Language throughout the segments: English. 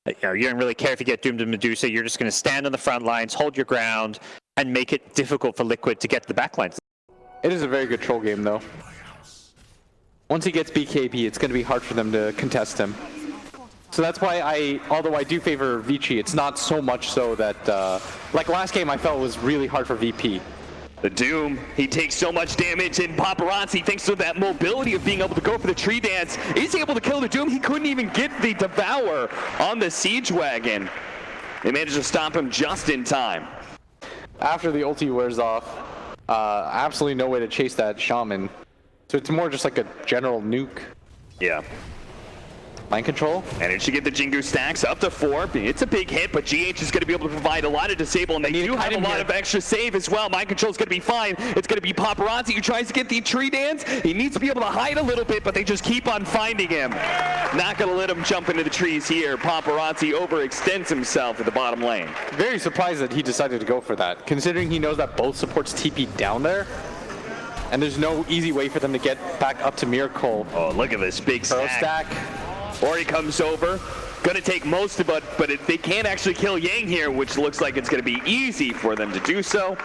You know, you don't really care if you get doomed to Medusa. You're just going to stand on the front lines, hold your ground, and make it difficult for Liquid to get to the back lines. It is a very good troll game, though. Once he gets BKB, it's going to be hard for them to contest him. So that's why although I do favor Vici, it's not so much so that, like last game I felt was really hard for VP. The Doom, he takes so much damage, and Paparazzi, thanks to that mobility of being able to go for the tree dance, is able to kill the Doom. He couldn't even get the Devour on the Siege Wagon. They managed to stop him just in time. After the ulti wears off, absolutely no way to chase that Shaman. So it's more just like a general nuke. Yeah. Mind control. And it should get the Jingu stacks up to 4. It's a big hit, but GH is going to be able to provide a lot of disable, and they do have a lot of extra save as well. Mind control is going to be fine. It's going to be Paparazzi who tries to get the tree dance. He needs to be able to hide a little bit, but they just keep on finding him. Not going to let him jump into the trees here. Paparazzi overextends himself at the bottom lane. Very surprised that he decided to go for that, considering he knows that both supports TP down there. And there's no easy way for them to get back up to Miracle. Oh, look at this big stack. Ori comes over, gonna take most of it, but they can't actually kill Yang here, which looks like it's gonna be easy for them to do so.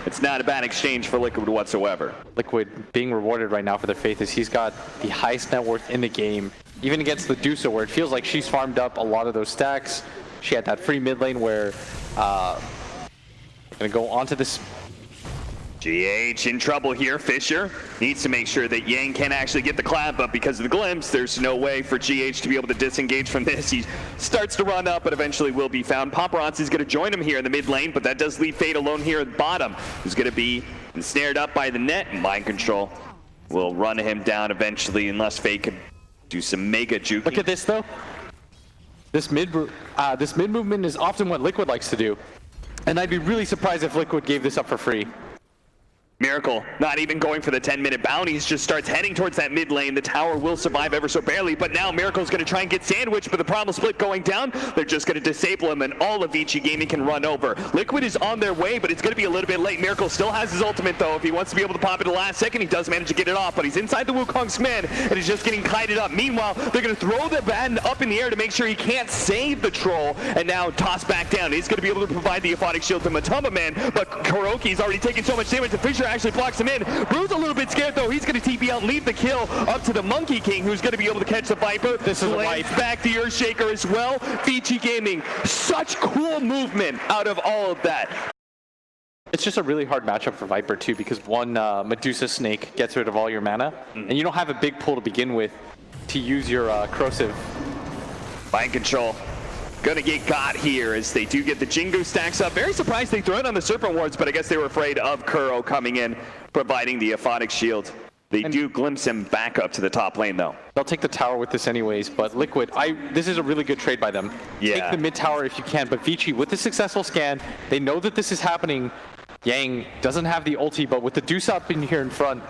It's not a bad exchange for Liquid whatsoever. Liquid being rewarded right now for their faith is he's got the highest net worth in the game. Even against the Medusa, where it feels like she's farmed up a lot of those stacks. She had that free mid lane where gonna go onto this. GH in trouble here. Fisher needs to make sure that Yang can actually get the clap, but because of the glimpse, there's no way for GH to be able to disengage from this. He starts to run up, but eventually will be found. Paparazzi is going to join him here in the mid lane, but that does leave Fade alone here at the bottom, who's going to be ensnared up by the net. Mind control will run him down eventually, unless Fade can do some mega juke. Look at this though. This mid movement is often what Liquid likes to do, and I'd be really surprised if Liquid gave this up for free. Miracle not even going for the 10-minute bounties, just starts heading towards that mid lane. The tower will survive ever so barely, but now Miracle's going to try and get sandwiched, but the problem split going down. They're just going to disable him, and all of Vici Gaming can run over. Liquid is on their way, but it's going to be a little bit late. Miracle still has his ultimate, though. If he wants to be able to pop it the last second, he does manage to get it off, but he's inside the Wukong's command, and he's just getting kited up. Meanwhile, they're going to throw the bat up in the air to make sure he can't save the troll, and now toss back down. He's going to be able to provide the Aphotic Shield to Matamba Man, but Kuroki's already taking so much damage, and Fisher actually blocks him in. Bru's a little bit scared, though. He's going to TP out and leave the kill up to the Monkey King, who's going to be able to catch the Viper. This is a wipe. Back the Earthshaker as well. Vici Gaming, such cool movement out of all of that. It's just a really hard matchup for Viper, too, because one Medusa Snake gets rid of all your mana, and you don't have a big pull to begin with to use your corrosive. Mind control. Gonna get got here as they do get the Jingu stacks up. Very surprised they threw it on the Serpent Wards, but I guess they were afraid of Kuro coming in, providing the Aphotic Shield. They do glimpse him back up to the top lane, though. They'll take the tower with this anyways, but Liquid, this is a really good trade by them. Yeah. Take the mid tower if you can, but Vici, with the successful scan, they know that this is happening. Yang doesn't have the ulti, but with the Deuce up in here in front,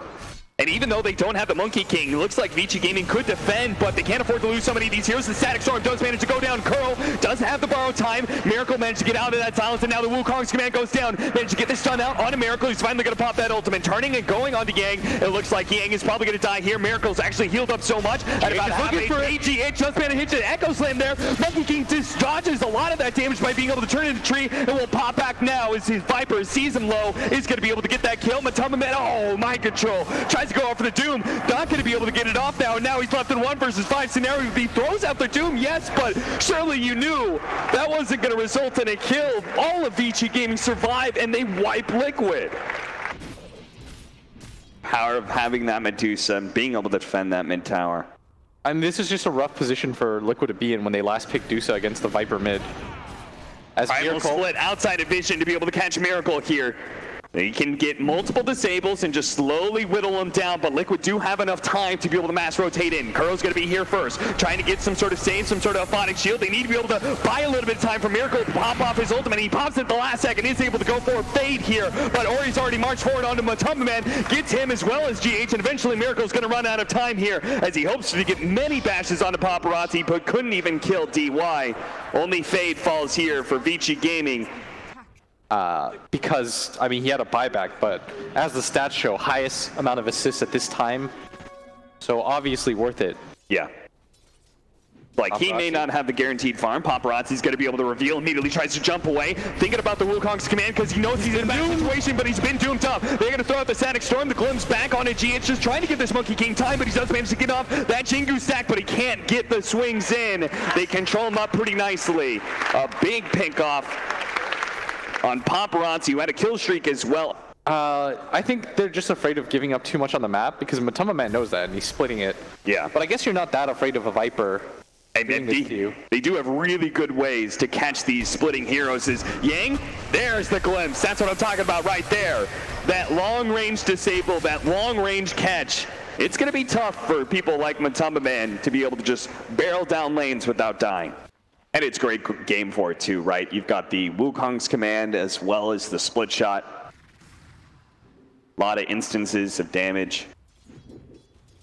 and even though they don't have the Monkey King, it looks like Vici Gaming could defend, but they can't afford to lose so many of these heroes. The Static Storm does manage to go down. Kuro does have the borrowed time. Miracle managed to get out of that silence, and now the Wukong's command goes down. Managed to get this stun out on a Miracle. He's finally going to pop that ultimate. Turning and going onto Yang. It looks like Yang is probably going to die here. Miracle's actually healed up so much. At about half AGH just managed to hit an Echo Slam there. Monkey King just dodges a lot of that damage by being able to turn into a tree, and will pop back now as his Viper sees him low. Is going to be able to get that kill. Matamba Man, oh, mind control. Tries to go out for the Doom. Not going to be able to get it off now, and now he's left in 1 versus 5 scenario. He throws out the Doom, yes, but surely you knew that wasn't going to result in a kill. All of Vici Gaming survive, and they wipe Liquid. Power of having that Medusa and being able to defend that mid tower. I mean, this is just a rough position for Liquid to be in when they last picked Dusa against the Viper mid. As Miracle split outside of vision to be able to catch Miracle here. They can get multiple disables and just slowly whittle them down, but Liquid do have enough time to be able to mass rotate in. Kuro's going to be here first, trying to get some sort of save, some sort of Aphotic Shield. They need to be able to buy a little bit of time for Miracle to pop off his ultimate. He pops it at the last second, is able to go for a Fade here, but Ori's already marched forward onto Matamba Man, gets him as well as GH, and eventually Miracle's going to run out of time here as he hopes to get many bashes onto Paparazzi, but couldn't even kill DY. Only Fade falls here for Vici Gaming. Because, I mean, he had a buyback, but as the stats show, highest amount of assists at this time, so obviously worth it. Yeah. Like, he may not have the guaranteed farm. Paparazzi's going to be able to reveal. Immediately tries to jump away. Thinking about the Wukong's command because he knows he's in a bad situation, but he's been doomed up. They're going to throw out the Static Storm. The Glimpse back on a GH, just trying to give this Monkey King time, but he does manage to get off that Jingu stack, but he can't get the swings in. They control him up pretty nicely. A big pick off on Paparazzi, who had a kill streak as well. I think they're just afraid of giving up too much on the map because Matamba Man knows that and he's splitting it. Yeah. But I guess you're not that afraid of a Viper. And they do have really good ways to catch these splitting heroes. Is Yang, there's the glimpse. That's what I'm talking about right there. That long-range disable, that long-range catch. It's going to be tough for people like Matamba Man to be able to just barrel down lanes without dying. And it's a great game for it too, right? You've got the Wukong's command as well as the split shot. A lot of instances of damage.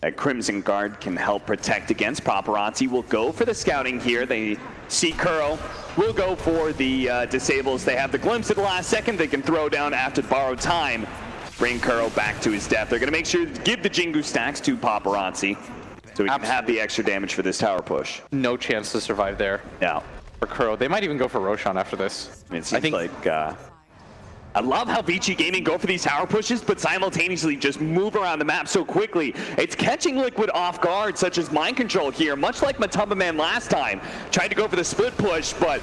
That Crimson Guard can help protect against. Paparazzi will go for the scouting here. They see Kuro. Will go for the disables. They have the glimpse at the last second. They can throw down after borrowed time. Bring Kuro back to his death. They're going to make sure to give the Jingu stacks to Paparazzi so he can have the extra damage for this tower push. No chance to survive there. Yeah. For Kuro. They might even go for Roshan after this. I mean, it seems like... I love how Vici Gaming go for these tower pushes, but simultaneously just move around the map so quickly. It's catching Liquid off guard, such as Mind Control here, much like Matamba Man last time. Tried to go for the split push, but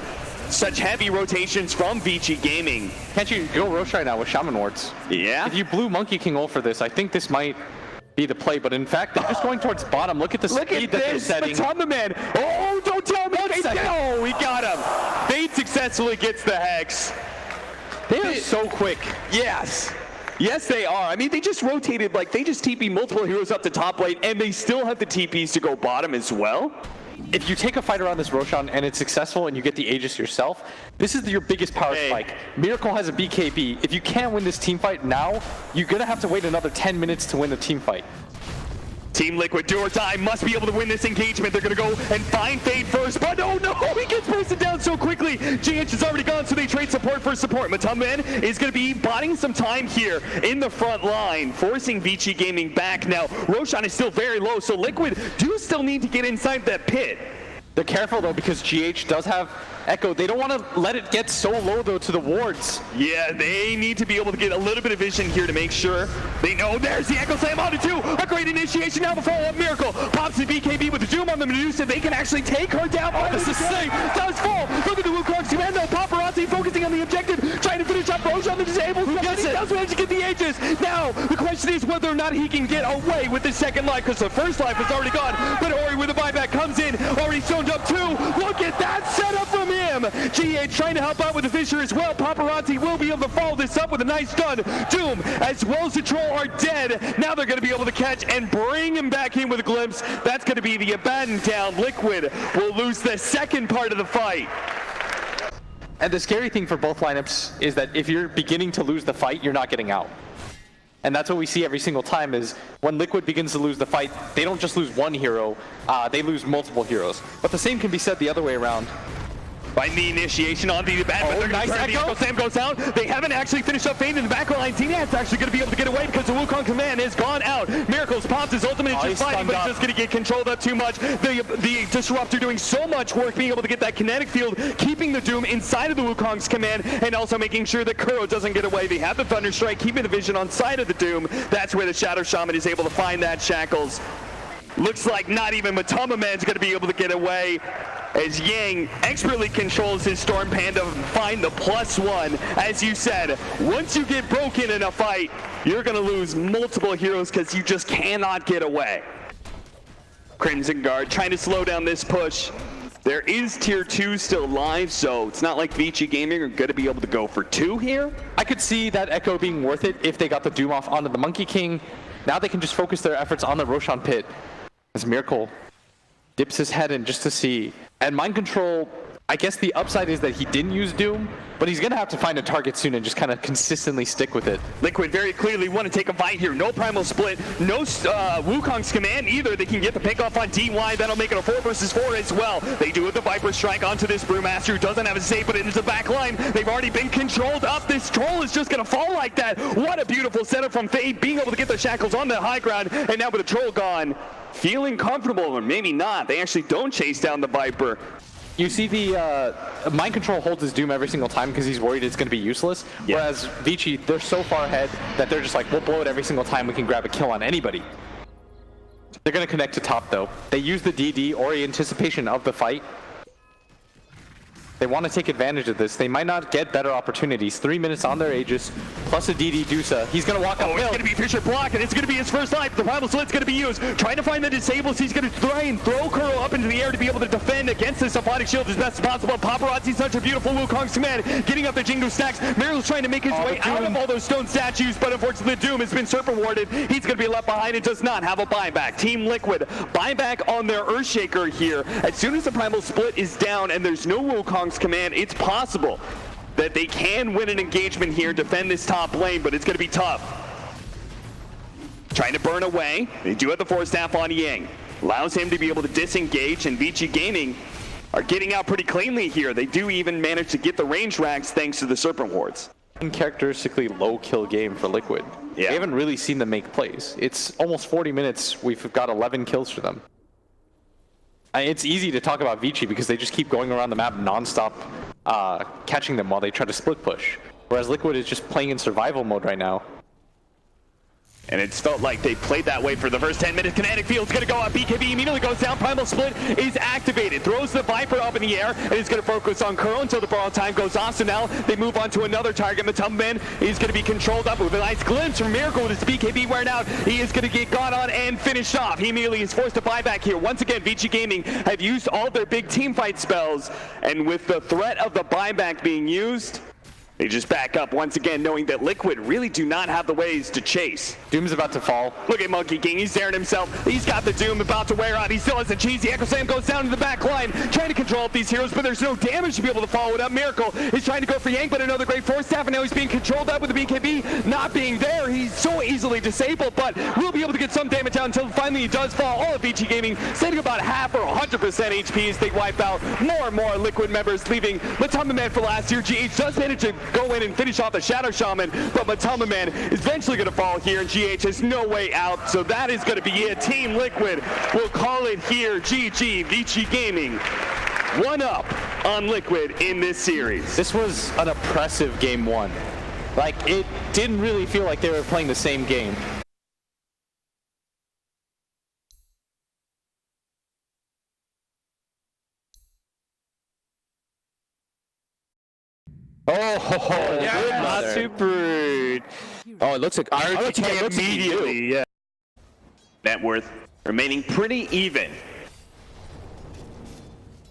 such heavy rotations from Vici Gaming. Can't you go Rosh right now with Shaman Wards? Yeah. If you blew Monkey King ult for this, I think this might be the play, but in fact, they're just going towards bottom. Look at the speed that they're setting. Matamba Man. Oh, don't tell me. Oh, he got him. Fade successfully gets the Hex. They are so quick. Yes. Yes, they are. I mean, they just rotated, like, they just TP multiple heroes up to top lane, and they still have the TPs to go bottom as well. If you take a fight around this Roshan and it's successful and you get the Aegis yourself, this is your biggest power spike. Miracle has a BKB. If you can't win this team fight now, you're going to have to wait another 10 minutes to win the team fight. Team Liquid, do or die, must be able to win this engagement. They're going to go and find Fade first, but oh no, he gets posted down so quickly. GH is already gone, so they trade support for support. Matamba Man is going to be buying some time here in the front line, forcing Vici Gaming back. Now, Roshan is still very low, so Liquid do still need to get inside that pit. They're careful though because GH does have Echo. They don't want to let it get so low though to the wards. Yeah, they need to be able to get a little bit of vision here to make sure they know. There's the Echo Slam on it too. A great initiation now. The follow-up Miracle pops the BKB with the Doom on the Medusa. They can actually take her down. Oh, this is safe. Does fall. Look at the Wukong's command though. Paparazzi focusing on the objective, trying to finish up Roche on the disabled. He does manage to get the Aegis. Now the question is whether or not he can get away with the second life because the first life is already gone. But Ori with a buyback comes in, already zoned up too. Look at that setup from him. GH trying to help out with the Fissure as well. Paparazzi will be able to follow this up with a nice stun. Doom as well as the Troll are dead. Now they're going to be able to catch and bring him back in with a glimpse. That's going to be the Abaddon down. Liquid will lose the second part of the fight. And the scary thing for both lineups is that if you're beginning to lose the fight, you're not getting out. And that's what we see every single time is when Liquid begins to lose the fight, they don't just lose one hero, they lose multiple heroes. But the same can be said the other way around. By the initiation on the Abaddon, but nice Echo. Sam goes down. They haven't actually finished up Fade in the back line. T-Nat's actually going to be able to get away because the Wukong command has gone out. Miracles pops his ultimate into fighting, but it's just going to get controlled up too much. The Disruptor doing so much work, being able to get that kinetic field, keeping the Doom inside of the Wukong's command, and also making sure that Kuro doesn't get away. They have the Thunder Strike, keeping the vision on side of the Doom. That's where the Shadow Shaman is able to find that Shackles. Looks like not even Matamba Man's going to be able to get away as Yang expertly controls his Storm Panda to find the +1. As you said, once you get broken in a fight, you're going to lose multiple heroes because you just cannot get away. Crimson Guard trying to slow down this push. There is tier 2 still live, so it's not like Vici Gaming are going to be able to go for 2 here. I could see that Echo being worth it if they got the Doom off onto the Monkey King. Now they can just focus their efforts on the Roshan pit. As Miracle dips his head in just to see. And Mind Control, I guess the upside is that he didn't use Doom, but he's going to have to find a target soon and just kind of consistently stick with it. Liquid very clearly want to take a fight here. No primal split, no Wukong's command either. They can get the pick off on DY. That'll make it a 4 versus 4 as well. They do have the Viper strike onto this Brewmaster who doesn't have a save, but it is the back line. They've already been controlled up. This troll is just going to fall like that. What a beautiful setup from Fade, being able to get the shackles on the high ground, and now with the troll gone, feeling comfortable, or maybe not. They actually don't chase down the Viper. You see the Mind Control holds his Doom every single time because he's worried it's going to be useless. Yeah. Whereas Vici, they're so far ahead that they're just like, we'll blow it every single time we can grab a kill on anybody. They're going to connect to top though. They use the DD or in anticipation of the fight. They want to take advantage of this. They might not get better opportunities. 3 minutes on their Aegis, plus a DD Dusa. He's going to walk uphill. It's going to be Fisher block, and it's going to be his first life. The primal split's going to be used. Trying to find the disables. He's going to try and throw Curl up into the air to be able to defend against this Aponic Shield as best as possible. Paparazzi's such a beautiful Wukong's command, getting up the Jingu stacks. Miracle's trying to make his way out of all those stone statues, but unfortunately the Doom has been serpent warded. He's going to be left behind and does not have a buyback. Team Liquid, buyback on their Earthshaker here. As soon as the primal split is down and there's no Wukong's command, it's possible that they can win an engagement here, defend this top lane, but it's going to be tough. Trying to burn away. They do have the Force Staff on Yang. Allows him to be able to disengage, and Vici Gaming are getting out pretty cleanly here. They do even manage to get the range racks thanks to the Serpent Wards. Uncharacteristically low kill game for Liquid. Yeah. We haven't really seen them make plays. It's almost 40 minutes. We've got 11 kills for them. It's easy to talk about Vici because they just keep going around the map non-stop, catching them while they try to split push. Whereas Liquid is just playing in survival mode right now. And it's felt like they played that way for the first 10 minutes. Kinetic Field's going to go out. BKB immediately goes down. Primal Split is activated. Throws the Viper up in the air. And is going to focus on Curl until the borrow time goes off. So now they move on to another target. Matumban is going to be controlled up with a nice glimpse from Miracle with his BKB wearing out. He is going to get got on and finished off. He immediately is forced to buy back here. Once again, Vici Gaming have used all their big team fight spells. And with the threat of the buyback being used, they just back up once again, knowing that Liquid really do not have the ways to chase. Doom's about to fall. Look at Monkey King, he's daring himself. He's got the Doom about to wear out. He still has the cheese. The Echo Slam goes down to the back line, trying to control these heroes, but there's no damage to be able to follow it up. Miracle is trying to go for Yang, but another great Force Staff, and now he's being controlled up with the BKB not being there. He's so easily disabled, but we'll be able to get some damage out until finally he does fall. All of Vici Gaming saving about half or 100% HP as they wipe out more and more Liquid members, leaving Matumban for last year. GH does manage to go in and finish off the Shadow Shaman, but Matumban is eventually going to fall here, and GH has no way out, so that is going to be it. Team Liquid will call it here. GG, Vici Gaming, 1-up on Liquid in this series. This was an oppressive game one. Like, it didn't really feel like they were playing the same game. Oh, yeah, not super. Oh, it looks like RTK immediately. Yeah. Net worth remaining pretty even.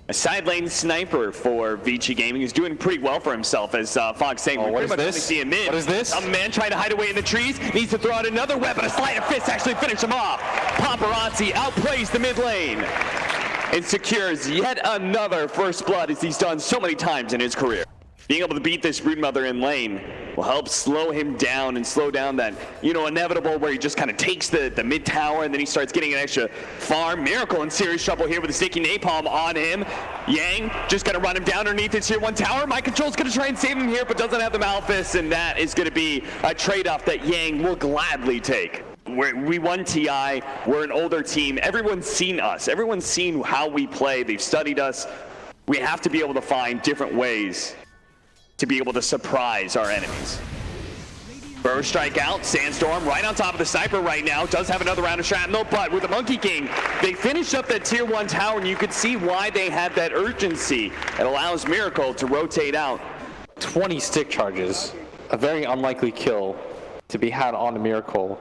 A side lane sniper for Vici Gaming is doing pretty well for himself, as Fox saying. Oh, what is this? See him in. What is this? A man trying to hide away in the trees needs to throw out another weapon. A sleight of fist actually finish him off. Paparazzi outplays the mid lane and secures yet another first blood, as he's done so many times in his career. Being able to beat this Broodmother in lane will help slow him down and slow down that, inevitable where he just kind of takes the mid tower and then he starts getting an extra farm. Miracle in serious trouble here with the sticky napalm on him. Yang just going to run him down underneath this tier 1 tower. Mind Control's going to try and save him here, but doesn't have the Malphus, and that is going to be a trade-off that Yang will gladly take. We won TI. We're an older team. Everyone's seen us. Everyone's seen how we play. They've studied us. We have to be able to find different ways to be able to surprise our enemies. Burrow strike out, Sandstorm right on top of the sniper right now, does have another round of shrapnel, but with the Monkey King, they finished up that tier 1 tower, and you could see why they had that urgency. It allows Miracle to rotate out. 20 stick charges, a very unlikely kill to be had on a Miracle.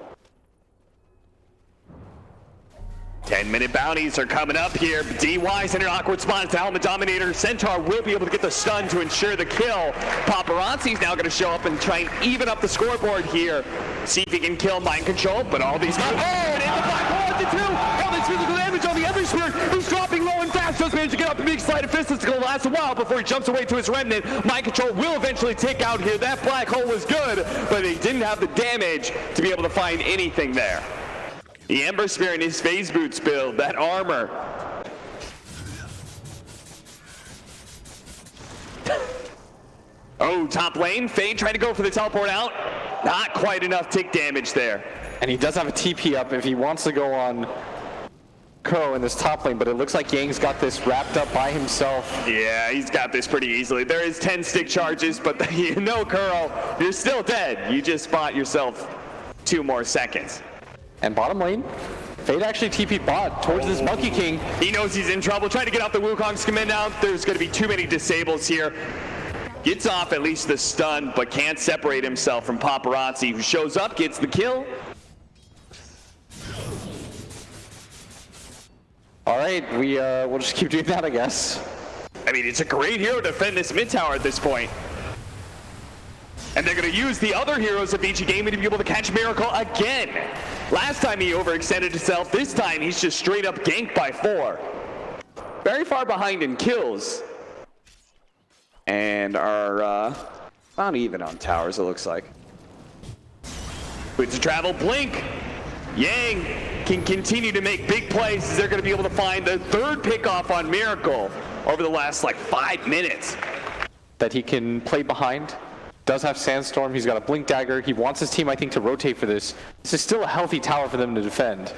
10-minute bounties are coming up here. DY's in an awkward spot. The Helmet Dominator Centaur will be able to get the stun to ensure the kill. Paparazzi's now going to show up and try and even up the scoreboard here. See if he can kill Mind Control, but all these... Oh, and in the black hole at the 2! All this physical damage on the other Spirit, who's dropping low and fast, does manage to get up the big slide of fist. It's going to last a while before he jumps away to his remnant. Mind control will eventually take out here. That black hole was good, but he didn't have the damage to be able to find anything there. The Ember Spear in his phase boots build, that armor. Oh, top lane, Fade trying to go for the teleport out. Not quite enough tick damage there. And he does have a TP up if he wants to go on Kuro in this top lane, but it looks like Yang's got this wrapped up by himself. Yeah, he's got this pretty easily. There is 10 stick charges, but you know, Kuro, you're still dead. You just bought yourself 2 more seconds. And bottom lane, Fade actually TP'd bot towards this Monkey King. He knows he's in trouble, trying to get out the Wukong's command out. There's going to be too many disables here. Gets off at least the stun, but can't separate himself from Paparazzi, who shows up, gets the kill. All right, we'll just keep doing that, I guess. I mean, it's a great hero to defend this mid tower at this point. And they're going to use the other heroes of VG Gaming to be able to catch Miracle again. Last time he overextended himself. This time he's just straight up ganked by 4. Very far behind in kills. And are not even on towers, it looks like. With the travel blink. Yang can continue to make big plays as they're going to be able to find the 3rd pickoff on Miracle over the last like 5 minutes. That he can play behind. Does have Sandstorm, he's got a Blink Dagger. He wants his team, I think, to rotate for this. This is still a healthy tower for them to defend.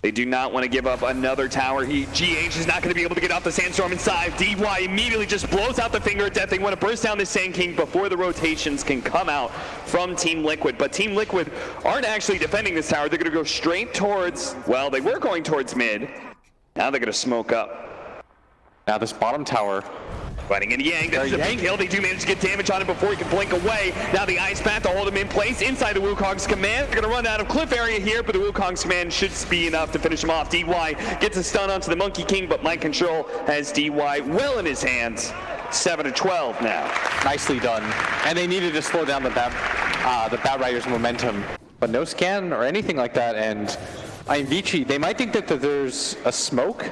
They do not want to give up another tower. GH is not going to be able to get off the Sandstorm inside. DY immediately just blows out the Finger of Death. They want to burst down the Sand King before the rotations can come out from Team Liquid. But Team Liquid aren't actually defending this tower. They're going to go straight towards, well, they were going towards mid. Now they're going to smoke up. Now this bottom tower. Fighting in Yang, this is a big kill. They do manage to get damage on him before he can blink away. Now the Ice Path to hold him in place inside the Wukong's command. They're going to run out of cliff area here, but the Wukong's command should be enough to finish him off. DY gets a stun onto the Monkey King, but Mind Control has DY well in his hands. 7-12 now. Nicely done. And they needed to slow down the Bat Riders' momentum, but no scan or anything like that. And I mean, Vici, they might think that there's a smoke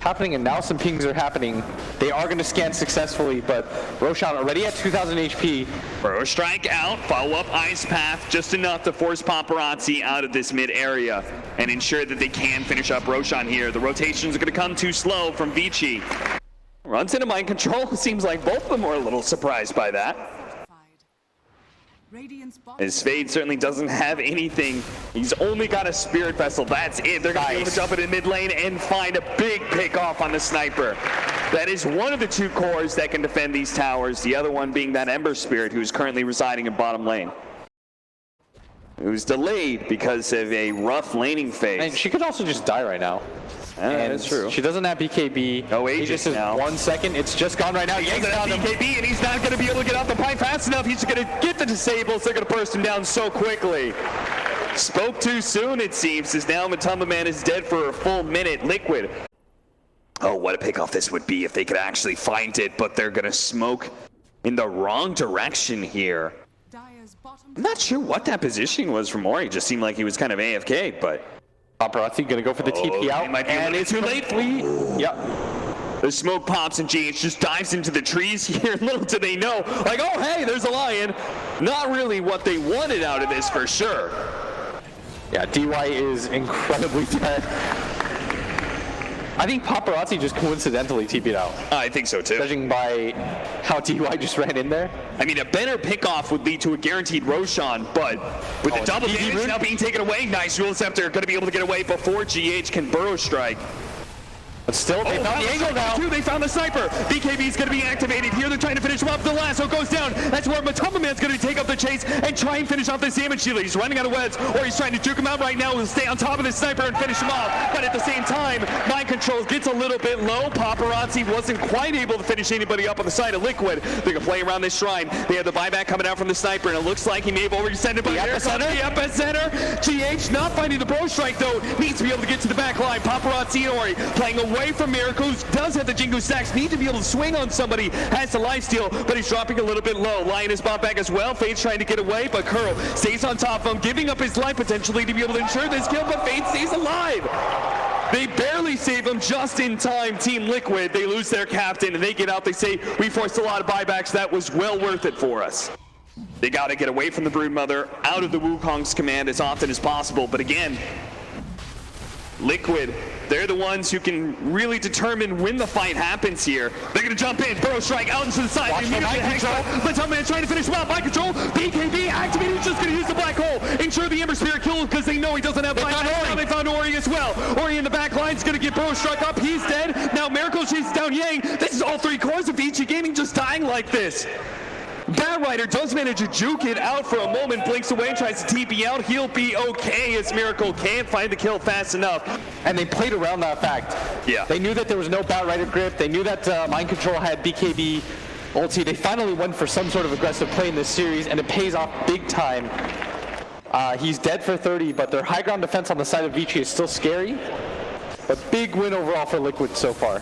happening, and now some pings are happening. They are going to scan successfully, but Roshan already at 2,000 HP. Burrow Strike out, follow up Ice Path, just enough to force Paparazzi out of this mid area and ensure that they can finish up Roshan here. The rotations are going to come too slow from Vici. Runs into Mind Control. Seems like both of them were a little surprised by that. His Fade certainly doesn't have anything. He's only got a Spirit Vessel. That's it. They're going to be able to jump it in mid lane and find a big pick off on the Sniper. That is one of the 2 cores that can defend these towers. The other one being that Ember Spirit, who is currently residing in bottom lane. It was delayed because of a rough laning phase. And she could also just die right now. Yeah, that's true. She doesn't have BKB. No Aegis now. 1 second. It's just gone right now. He doesn't have BKB, and he's not going to be able to get out the pipe fast enough. He's going to get the disables. They're going to burst him down so quickly. Spoke too soon, it seems, as now Matumba Man is dead for a full minute. Liquid. Oh, what a pickoff this would be if they could actually find it, but they're going to smoke in the wrong direction here. I'm not sure what that positioning was from Ori. It just seemed like he was kind of AFK, but... Paparazzi gonna go for the TP out, and it's too late. Yep. The smoke pops and GH just dives into the trees here. Little do they know, like, oh hey, there's a lion. Not really what they wanted out of this for sure. Yeah, DY is incredibly dead. I think Paparazzi just coincidentally TP'd out. I think so too. Judging by how DY just ran in there. I mean, a better pickoff would lead to a guaranteed Roshan, but with the double damage now being taken away, nice Rule Scepter going to be able to get away before GH can Burrow Strike. But still, they found the angle now. They found the Sniper. BKB is going to be activated here. They're trying to finish him off. The lasso goes down. That's where Matumba Man's going to take up the chase and try and finish off this damage dealer. He's running out of webs, or he's trying to juke him out right now. He'll stay on top of the Sniper and finish him off. But at the same time, Mind Control gets a little bit low. Paparazzi wasn't quite able to finish anybody up on the side of Liquid. They can play around this shrine. They have the buyback coming out from the Sniper, and it looks like he may have overextended by the epicenter. GH not finding the Burrow Strike, though. Needs to be able to get to the back line. Paparazzi and Ori playing away from Miracles. Does have the Jingu stacks, need to be able to swing on somebody, has the lifesteal, but he's dropping a little bit low. Lion is bought back as well. Fade's trying to get away, but Kuro stays on top of him, giving up his life potentially to be able to ensure this kill, but Fade stays alive. They barely save him just in time. Team Liquid, they lose their captain and they get out. They say, we forced a lot of buybacks. That was well worth it for us. They got to get away from the Broodmother, out of the Wukong's command as often as possible. But again, Liquid, they're the ones who can really determine when the fight happens here. They're going to jump in, burrow strike out into the side. Watch for mind control. Matumman trying to finish him out. Mind control. BKB activated. He's just going to use the black hole. Ensure the Ember Spirit kills because they know he doesn't have life. Now they found Ori as well. Ori in the back line is going to get burrow struck up. He's dead. Now Miracle chases down Yang. This is all three cores of Vici Gaming just dying like this. Batrider does manage to juke it out for a moment, blinks away, tries to TP out. He'll be okay as Miracle can't find the kill fast enough. And they played around that fact. Yeah. They knew that there was no Batrider grip. They knew that Mind Control had BKB ulti. They finally went for some sort of aggressive play in this series, and it pays off big time. He's dead for 30, but their high ground defense on the side of Vici is still scary. But big win overall for Liquid so far.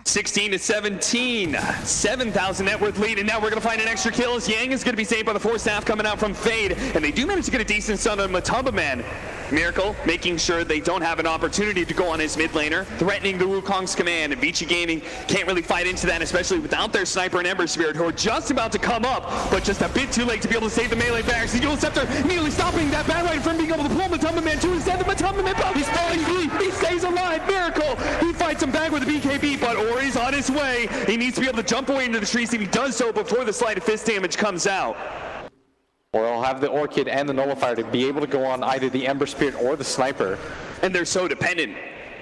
16-17, 7,000 net worth lead, and now we're going to find an extra kill as Yang is going to be saved by the force staff coming out from Fade, and they do manage to get a decent stun on Matumba Man. Miracle making sure they don't have an opportunity to go on his mid laner, threatening the Wukong's command, and Vici Gaming can't really fight into that, especially without their Sniper and Ember Spirit, who are just about to come up, but just a bit too late to be able to save the melee barracks. The Dual Scepter nearly stopping that Batrider from being able to pull Matumba Man to his death. The Matumba Man, he's falling free, he stays alive. Miracle, he fights him back with the BKB, but Ori's on his way. He needs to be able to jump away into the trees, and he does so before the sleight of fist damage comes out. Or he'll have the Orchid and the Nullifier to be able to go on either the Ember Spirit or the Sniper. And they're so dependent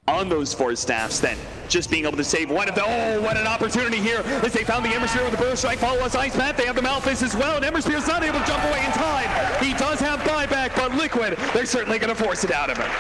on those force staffs that just being able to save one of them. Oh, what an opportunity here as they found the Ember Spirit with the burst strike. Follow us, Ice Path. They have the Malphus as well, and Ember Spirit's not able to jump away in time. He does have buyback, but Liquid, they're certainly going to force it out of him.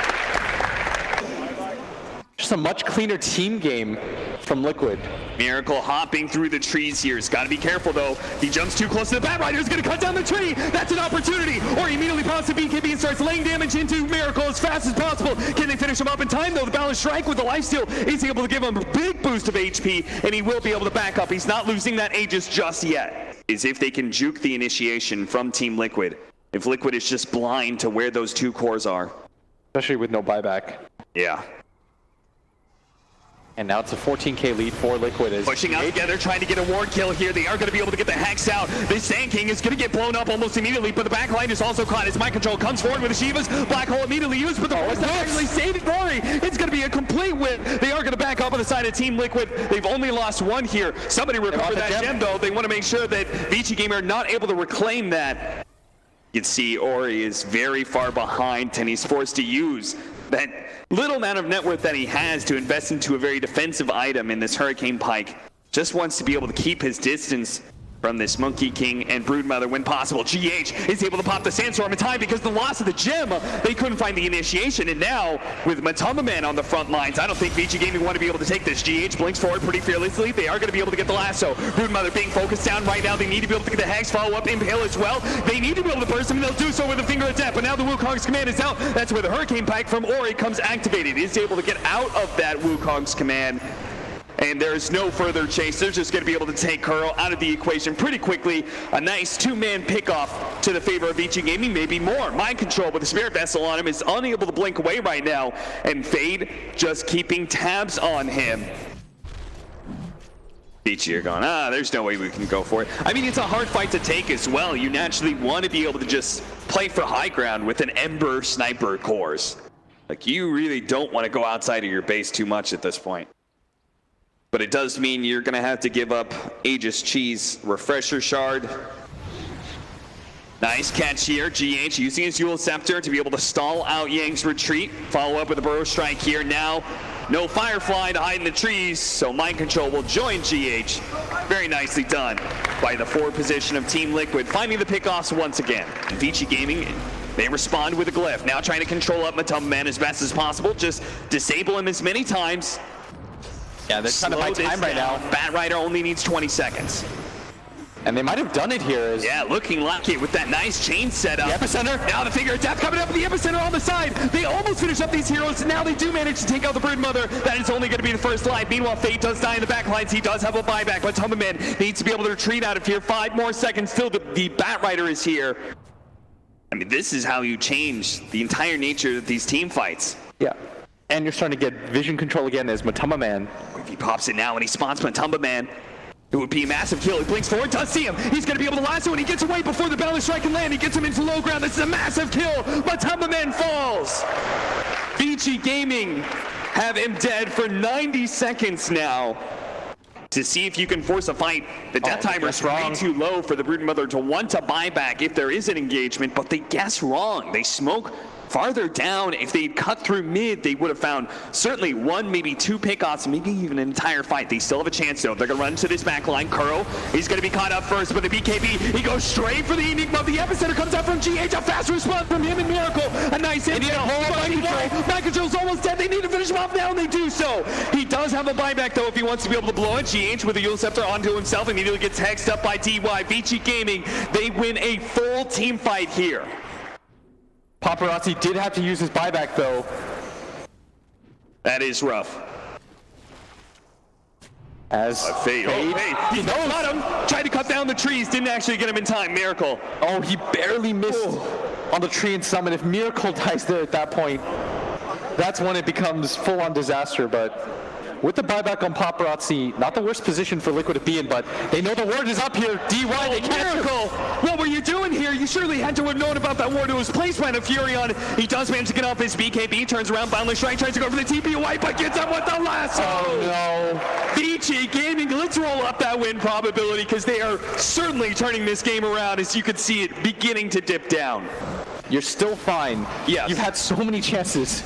Just a much cleaner team game from Liquid. Miracle hopping through the trees here. He's got to be careful though. He jumps too close to the Batrider. He's going to cut down the tree. That's an opportunity. Or he immediately pops the BKB and starts laying damage into Miracle as fast as possible. Can they finish him up in time though? The Balance Strike with the lifesteal is able to give him a big boost of HP, and he will be able to back up. He's not losing that Aegis just yet. Is if they can juke the initiation from Team Liquid. If Liquid is just blind to where those two cores are. Especially with no buyback. Yeah. And now it's a 14k lead for Liquid. As pushing out together, trying to get a ward kill here. They are going to be able to get the Hex out. This Sand King is going to get blown up almost immediately, but the back line is also caught as Mind Control comes forward with the Shivas. Black Hole immediately used, but the force actually saved Rory. It's going to be a complete win. They are going to back up on the side of Team Liquid. They've only lost one here. Somebody recovered that gem though. They want to make sure that Vici Gamer are not able to reclaim that. You can see Ori is very far behind, and he's forced to use that little amount of net worth that he has to invest into a very defensive item in this Hurricane Pike. Just wants to be able to keep his distance from this Monkey King and Broodmother when possible. GH is able to pop the Sandstorm in time because the loss of the gem, they couldn't find the initiation, and now with Matumba Man on the front lines, I don't think Vici Gaming want to be able to take this. GH blinks forward pretty fearlessly. They are going to be able to get the lasso. Broodmother being focused down right now. They need to be able to get the Hex, follow up, Impale as well. They need to be able to burst him, and they'll do so with a Finger of Death, but now the Wukong's command is out. That's where the Hurricane Pike from Ori comes activated. Is able to get out of that Wukong's command. And there's no further chase. They're just going to be able to take Curl out of the equation pretty quickly. A nice two-man pick-off to the favor of Vici Gaming, maybe more. Mind Control with the Spirit Vessel on him is unable to blink away right now. And Fade just keeping tabs on him. Vici are going, there's no way we can go for it. I mean, it's a hard fight to take as well. You naturally want to be able to just play for high ground with an Ember Sniper cores. Like, you really don't want to go outside of your base too much at this point. But it does mean you're going to have to give up Aegis Cheese Refresher Shard. Nice catch here. GH using his Dual Scepter to be able to stall out Yang's retreat. Follow up with a Burrow Strike here. Now, no Firefly to hide in the trees, so Mind Control will join GH. Very nicely done by the forward position of Team Liquid, finding the pickoffs once again. Vici Gaming, they respond with a Glyph. Now trying to control up Matumba Man as best as possible. Just disable him as many times. Yeah, they're trying to buy time right now. Batrider only needs 20 seconds. And they might have done it here. Yeah, looking lucky with that nice chain setup. The Epicenter. Now the Finger of Death coming up with the Epicenter on the side. They almost finish up these heroes. Now they do manage to take out the Broodmother. That is only going to be the first line. Meanwhile, Fate does die in the back lines. He does have a buyback, but Matumba Man needs to be able to retreat out of here. 5 more seconds till the Batrider is here. I mean, this is how you change the entire nature of these team fights. Yeah. And you're starting to get vision control again as Matumba Man. If he pops it now and he spots Matumba Man, it would be a massive kill. He blinks forward, does see him. He's going to be able to lasso, and he gets away before the balance strike can land. He gets him into low ground. This is a massive kill. Matumba Man falls. Vici Gaming have him dead for 90 seconds now. To see if you can force a fight. The death timer is way too low for the Brood Mother to want to buy back if there is an engagement, but they guess wrong. They smoke farther down. If they'd cut through mid, they would have found certainly one, maybe two pickoffs, maybe even an entire fight. They still have a chance though. They're going to run to this back line. Kuro, he's going to be caught up first, but the BKB, he goes straight for the Enigma. The epicenter comes out from GH. A fast response from him and Miracle. A nice hit. Mind Control's almost dead. They need to finish him off now, and they do so. He does have a buyback though if he wants to be able to blow it. GH with a Eul Scepter onto himself immediately gets hexed up by DY. Vici Gaming, they win a full team fight here. Paparazzi did have to use his buyback though. That is rough. As Fade. He got him. Tried to cut down the trees. Didn't actually get him in time. Miracle. Oh, he barely missed on the tree and summon. If Miracle dies there at that point, that's when it becomes full-on disaster. But with the buyback on Paparazzi, not the worst position for Liquid to be in, but they know the word is up here. DY, they can't. Miracle! What were you doing here? You surely had to have known about that ward. It was placed by the Furion. He does manage to get off his BKB, turns around, Boundless Strike, tries to go for the TP away, but gets up with the lasso! Oh no. Vici Gaming, let's roll up that win probability because they are certainly turning this game around as you can see it beginning to dip down. You're still fine. Yes. You've had so many chances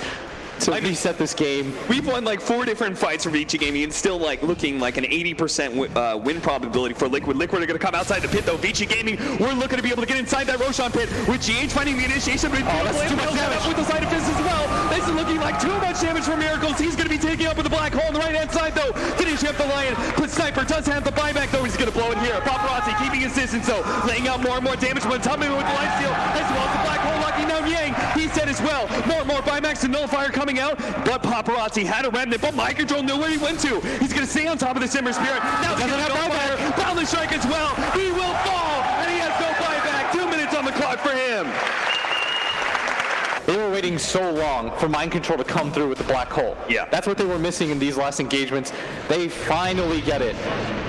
to reset this game. We've won like 4 different fights for Vici Gaming and still like looking like an 80% win probability for Liquid. Liquid are going to come outside the pit though. Vici Gaming, we're looking to be able to get inside that Roshan pit with GH finding the initiation. That's too much damage. With the side of fist as well. This is looking like too much damage for Miracles. He's going to be taking up with the black hole on the right hand side though. Finishing up the Lion, but Sniper does have the buyback though. He's going to blow it here. Paparazzi keeping his distance though, laying out more and more damage. But Tummy with the lifesteal as well as the black hole locking down Yang. He's dead as well. More buybacks and Nullifier coming out, but Paparazzi had a remnant, but Mind Control knew where he went to. He's going to stay on top of the Simmer Spirit. Now he's going to Nullifier, Boundless Strike as well. He will fall, and he has no buyback. 2 minutes on the clock for him. They were waiting so long for Mind Control to come through with the black hole. Yeah. That's what they were missing in these last engagements. They finally get it.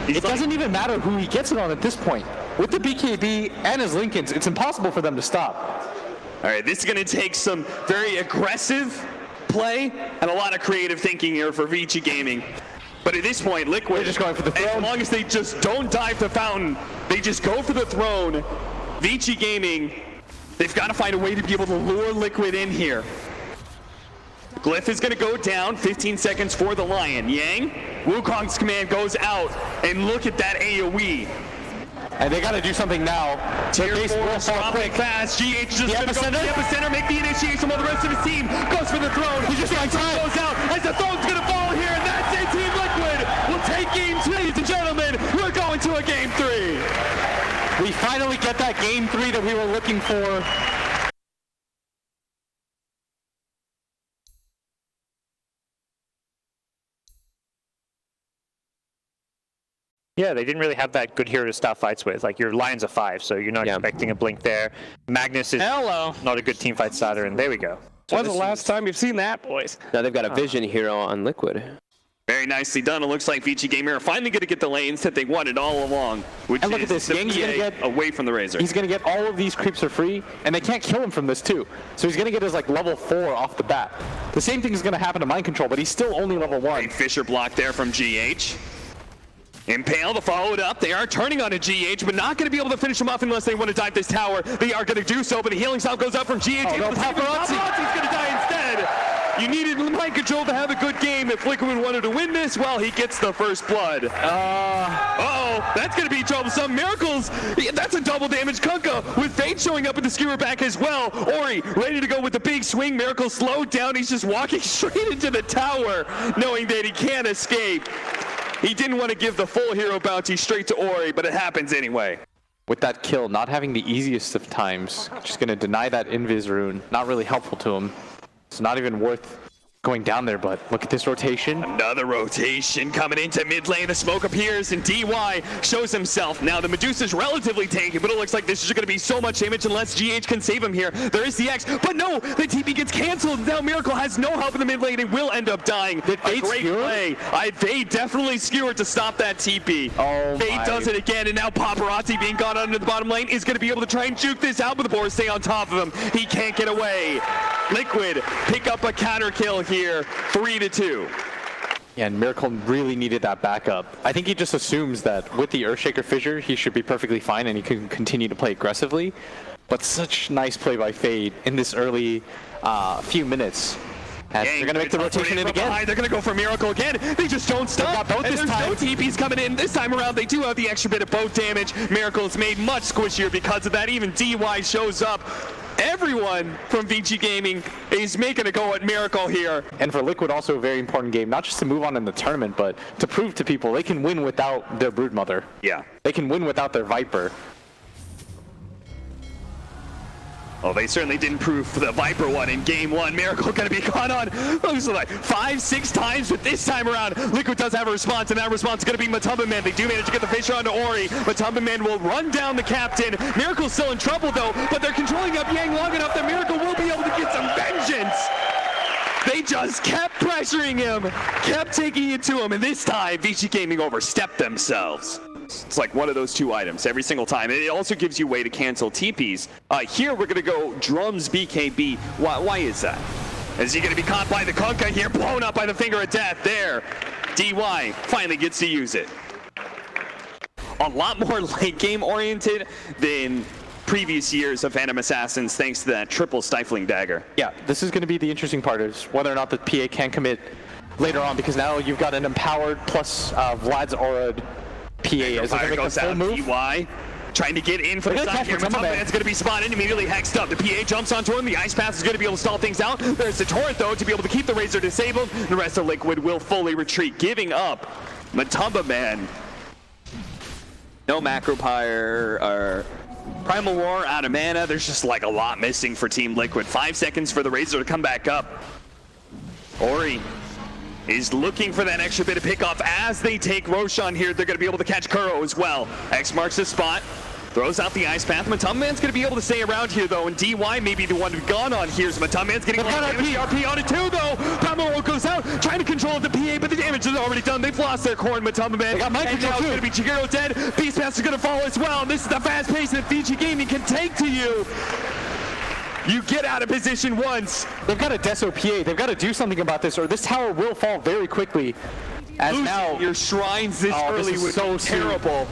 It doesn't even matter who he gets it on at this point. With the BKB and his Lincolns, it's impossible for them to stop. All right, this is going to take some very aggressive play and a lot of creative thinking here for Vici Gaming. But at this point, Liquid, they're just going for the throne. As long as they just don't dive the fountain, they just go for the throne. Vici Gaming, they've got to find a way to be able to lure Liquid in here. Glyph is going to go down, 15 seconds for the Lion. Yang, Wukong's command goes out, and look at that AoE. And they got to do something now. Tier 4 dropping fast. GH just going to go to the epicenter, make the initiation while the rest of his team goes for the throne. He just goes out as the throne's going to fall here, and that's it. Team Liquid will take game 2. Ladies and gentlemen, we're going to a game 3. We finally get that game 3 that we were looking for. Yeah, they didn't really have that good hero to start fights with. Like, your Lion's a 5, so you're not expecting a blink there. Magnus is not a good team fight starter, and there we go. So when's the last time you've seen that, boys? Now they've got a vision hero on Liquid. Very nicely done. It looks like Vici Gamer are finally going to get the lanes that they wanted all along, which And look is at this. the Yang's gonna PA get away from the Razor. He's going to get all of these creeps for free, and they can't kill him from this too. So he's going to get his like level 4 off the bat. The same thing is going to happen to Mind Control, but he's still only level 1. Fisher block there from GH. Impale to follow it up. They are turning on a GH, but not going to be able to finish him off unless they want to dive this tower. They are going to do so, but the healing salve goes up from GH. Oh, no, Paparazzi's going to die instead. You needed Mind Control to have a good game. If Liquid wanted to win this, well, he gets the first blood. Uh-oh, that's going to be troublesome. Miracles, that's a double damage Kunkka with Fate showing up with the skewer back as well. Ori ready to go with the big swing. Miracles slowed down. He's just walking straight into the tower, knowing that he can't escape. He didn't want to give the full hero bounty straight to Ori, but it happens anyway. With that kill, not having the easiest of times, just going to deny that Invis rune. Not really helpful to him. It's not even worth going down there, but look at this rotation. Another rotation coming into mid lane. The smoke appears and DY shows himself. Now the Medusa's relatively tanky, but it looks like this is going to be so much damage unless GH can save him here. There is the X, but no, the TP gets canceled. Now Miracle has no help in the mid lane and will end up dying. A great play. Fade definitely skewered to stop that TP. Oh, Fade does it again, and now Paparazzi being gone under the bottom lane is going to be able to try and juke this out, but the board stay on top of him. He can't get away. Liquid pick up a counter kill here, 3-2. Yeah, and Miracle really needed that backup. I think he just assumes that with the Earthshaker Fissure, he should be perfectly fine and he can continue to play aggressively. But such nice play by Fade in this early few minutes. As they're going to make the rotation in again. They're going to go for Miracle again. They just don't stop. Both and this there's time. no TPs coming in. This time around, they do have the extra bit of boat damage. Miracle is made much squishier because of that. Even DY shows up. Everyone from VG Gaming is making a go at Miracle here. And for Liquid, also a very important game, not just to move on in the tournament, but to prove to people they can win without their Broodmother. Yeah. They can win without their Viper. Oh, they certainly didn't prove the Viper one in game one. Miracle going to be caught on, looks like 5-6 times, but this time around, Liquid does have a response, and that response is going to be Matumba Man. They do manage to get the Fissure onto Ori. Matumba Man will run down the captain. Miracle's still in trouble, though, but they're controlling up Yang long enough that Miracle will be able to get some vengeance. They just kept pressuring him, kept taking it to him, and this time, VG Gaming overstepped themselves. It's like one of those two items every single time. And it also gives you a way to cancel TPs. Here we're going to go Drums BKB. Why is that? Is he going to be caught by the Kunkka here, blown up by the Finger of Death? There, DY finally gets to use it. A lot more late game oriented than previous years of Phantom Assassins, thanks to that triple Stifling Dagger. Yeah, this is going to be the interesting part, is whether or not the PA can commit later on, because now you've got an empowered plus Vlad's Aura PA as a full move. DY trying to get in for the side here. Matumbaman's going to be spotted, immediately hexed up. The PA jumps onto him. The Ice Path is going to be able to stall things out. There's the Torrent, though, to be able to keep the Razor disabled. The rest of Liquid will fully retreat, giving up Matumbaman. No Macro Pyre or Primal War out of mana. There's just like a lot missing for Team Liquid. 5 seconds for the Razor to come back up. Ori is looking for that extra bit of pickoff as they take Roshan here. They're going to be able to catch Kuro as well. X marks the spot. Throws out the Ice Path. Matumbaman's going to be able to stay around here, though, and DY may be the one who's gone on here. So Matumbaman's getting a lot of damage. RP on it, too, though. Primal goes out, trying to control the PA, but the damage is already done. They've lost their core in Matumbaman. They got Mike and now it's going to be Chiguro dead. Beast Pass is going to follow as well. And this is the fast pace that VG Gaming can take to you. You get out of position once. They've got a Deso PA. They've got to do something about this, or this tower will fall very quickly. As Losing now your shrines this early this is was so terrible.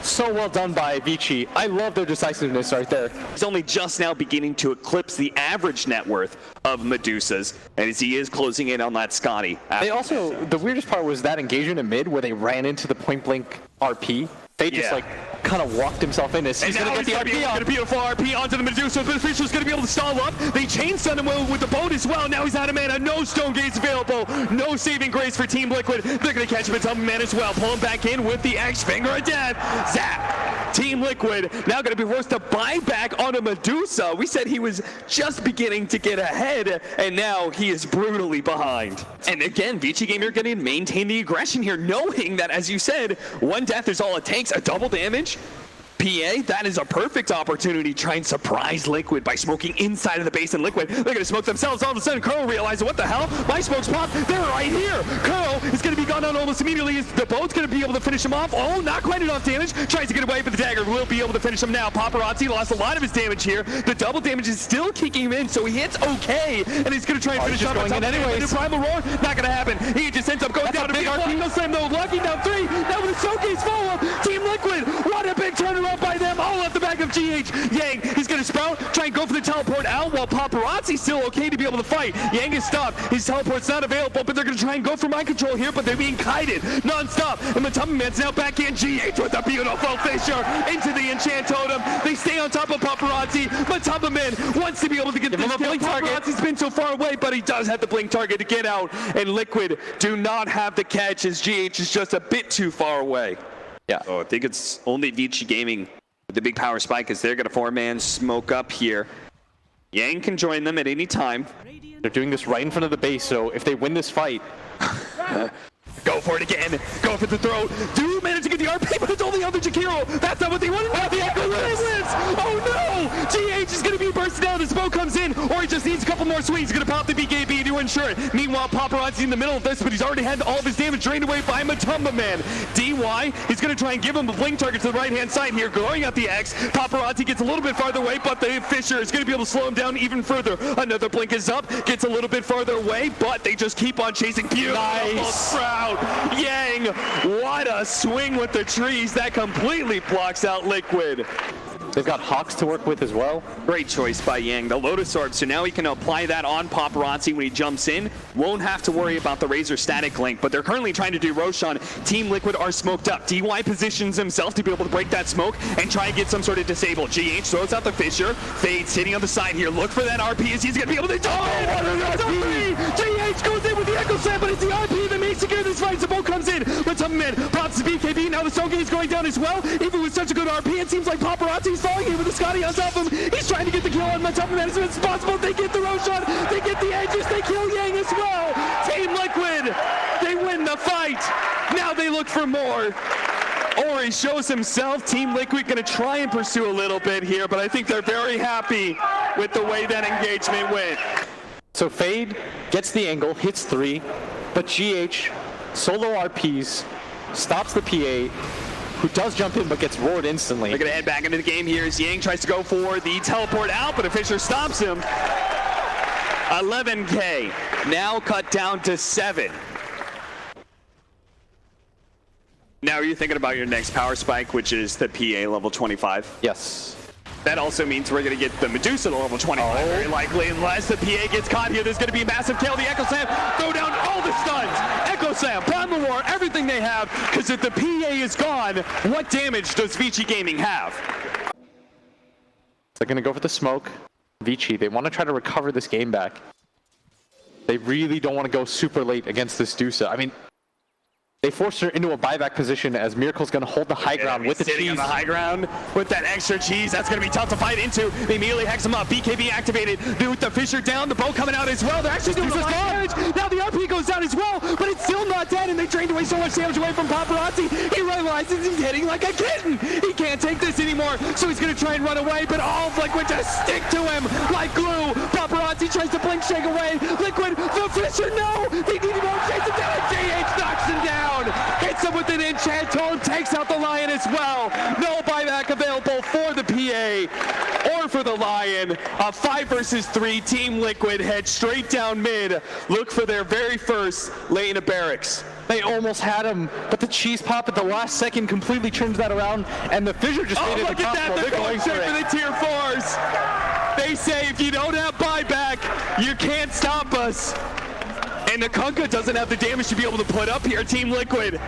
So well done by Vici. I love their decisiveness right there. He's only just now beginning to eclipse the average net worth of Medusa's, and as he is closing in on that Scotty. They also, the weirdest part was that engagement in mid where they ran into the point blank RP. They just like kind of walked himself in as he's going to get the RP on. A beautiful RP onto the Medusa, but the Fisher's going to be able to stall up. They chain stun him with the boat as well. Now he's out of mana. No Stone Gates available. No saving grace for Team Liquid. They're going to catch him at Matumbaman as well. Pull him back in with the X Finger of Death. Zap. Team Liquid now going to be forced to buy back on a Medusa. We said he was just beginning to get ahead, and now he is brutally behind. And again, VG Gamer going to maintain the aggression here, knowing that, as you said, one death is all it takes. A double damage. PA, that is a perfect opportunity to try and surprise Liquid by smoking inside of the base, and Liquid, they're going to smoke themselves. All of a sudden, Curl realizes, what the hell? My smokes pop. They're right here. Curl is going to be gone down almost immediately. The boat's going to be able to finish him off. Oh, not quite enough damage. Tries to get away, but the dagger will be able to finish him now. Paparazzi lost a lot of his damage here. The double damage is still kicking him in, so he hits okay, and he's going to try and finish him off. Anyways. Primal Roar, not going to happen. He just ends up going down to big RP. No slam, though. Lucky down 3. Now with a showcase follow-up. Team Liquid, what a big turnaround by them. All at the back of GH. Yang, he's going to sprout, try and go for the teleport out, while Paparazzi's still okay to be able to fight. Yang is stopped. His teleport's not available, but they're going to try and go for mind control here, but they're being kited non-stop. And Matumbaman's now back in. GH with a beautiful Fissure into the Enchant Totem. They stay on top of Paparazzi. Matumbaman wants to be able to get this kill. Paparazzi's been so far away, but he does have the blink target to get out. And Liquid do not have the catch, as GH is just a bit too far away. Yeah. So I think it's only Vici Gaming with the big power spike, as they're going to 4-man smoke up here. Yang can join them at any time. They're doing this right in front of the base, so if they win this fight... Go for it again. Go for the throw. Do manage to get the RP, but it's only on the Jakiro. That's not what they wanted. Now the Echo wins. Oh no! GH is going to be bursting down. The smoke comes in, or he just needs a couple more swings. He's going to pop the BKB to ensure it. Meanwhile, Paparazzi in the middle of this, but he's already had all of his damage drained away by Matumba Man. DY is going to try and give him a blink target to the right-hand side here, going out the X. Paparazzi gets a little bit farther away, but the Fisher is going to be able to slow him down even further. Another blink is up, gets a little bit farther away, but they just keep on chasing. Beautiful crowd. Yang, what a swing with the trees. That completely blocks out Liquid. They've got Hawks to work with as well. Great choice by Yang. The Lotus Orb, so now he can apply that on Paparazzi when he jumps in. Won't have to worry about the Razor static link, but they're currently trying to do Roshan. Team Liquid are smoked up. DY positions himself to be able to break that smoke and try and get some sort of disable. GH throws out the Fisher. Fade's sitting on the side here. Look for that RP as he's going to be able to jump in. GH goes in with the Echo Slam, but it's the RP that makes secure this fight. Smoke comes in, but Tubman pops the BKB. Now the Soul Gate is going down as well. Even with such a good RP, it seems like Paparazzi's falling here with the Scotty on top of him. He's trying to get the kill on Matumba as soon as possible. They get the Roshan, they get the edges, they kill Yang as well. Team Liquid, they win the fight. Now they look for more. Ori shows himself. Team Liquid going to try and pursue a little bit here, but I think they're very happy with the way that engagement went. So Fade gets the angle, hits 3, but GH solo RPs, stops the PA, who does jump in but gets roared instantly. They're going to head back into the game here as Yang tries to go for the teleport out, but a Fisher stops him. 11K, now cut down to 7. Now you're thinking about your next power spike, which is the PA level 25. Yes. That also means we're going to get the Medusa to level 25, very likely, unless the PA gets caught here. There's going to be a massive kill. The Echo Slam, throw down all the stuns. Echo Slam, Primal War, everything they have, because if the PA is gone, what damage does Vici Gaming have? They're going to go for the smoke. Vici, they want to try to recover this game back. They really don't want to go super late against this Dusa. I mean, they forced her into a buyback position as Miracle's going to hold the high ground with the cheese. On the high ground with that extra cheese. That's going to be tough to fight into. They immediately hex him up. BKB activated. With the Fisher down, the bow coming out as well. They're actually doing a lot of damage. Now the RP goes down as well, but it's still not dead, and they drained away so much damage away from Paparazzi. He realizes he's hitting like a kitten. He can't take this anymore, so he's going to try and run away, but all of Liquid just stick to him like glue. Paparazzi tries to blink shake away. Liquid, the Fisher, no! They need to go chase him down. GH knocks him down. Hits him with an enchant tone, takes out the Lion as well. No buyback available for the PA or for the Lion. A 5 versus 3, Team Liquid head straight down mid. Look for their very first lane of barracks. They almost had him, but the cheese pop at the last second completely turns that around, and the Fisher just made it look at that, they're going straight for the tier 4s. They say if you don't have buyback, you can't stop us. And the Kunkka doesn't have the damage to be able to put up here. Team Liquid,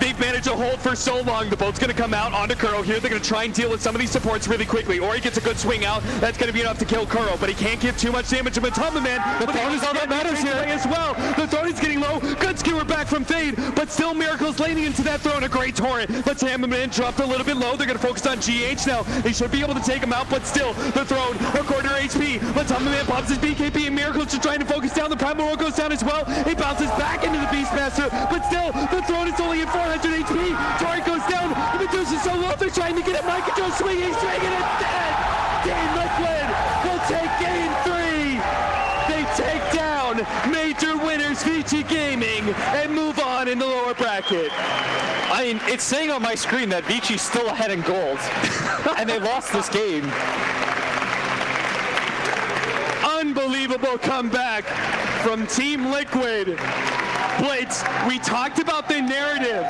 they've managed to hold for so long. The boat's going to come out onto Kuro here. They're going to try and deal with some of these supports really quickly. Or he gets a good swing out. That's going to be enough to kill Kuro, but he can't give too much damage to Matumba Man. The throne is all that matters here as well. The throne is getting low. Good skewer back from Fade, but still Miracle's laning into that throne. A great torrent. Let's ham him in. Dropped a little bit low. They're going to focus on GH now. They should be able to take him out, but still the throne, a quarter HP. Matumba Man pops his BKB, and Miracle's just trying to focus down. The Primal War goes down as well. He bounces back into the Beastmaster, but still the throne is only at 400 HP. Torrent goes down. The Medusa's so low. They're trying to get it. Mind control swinging. Swinging it dead. Team Liquid will take game 3. They take down major winners Vici Gaming and move on in the lower bracket. I mean, it's saying on my screen that Vici's still ahead in gold, and they lost this game. Unbelievable comeback from Team Liquid. Blitz, we talked about the narrative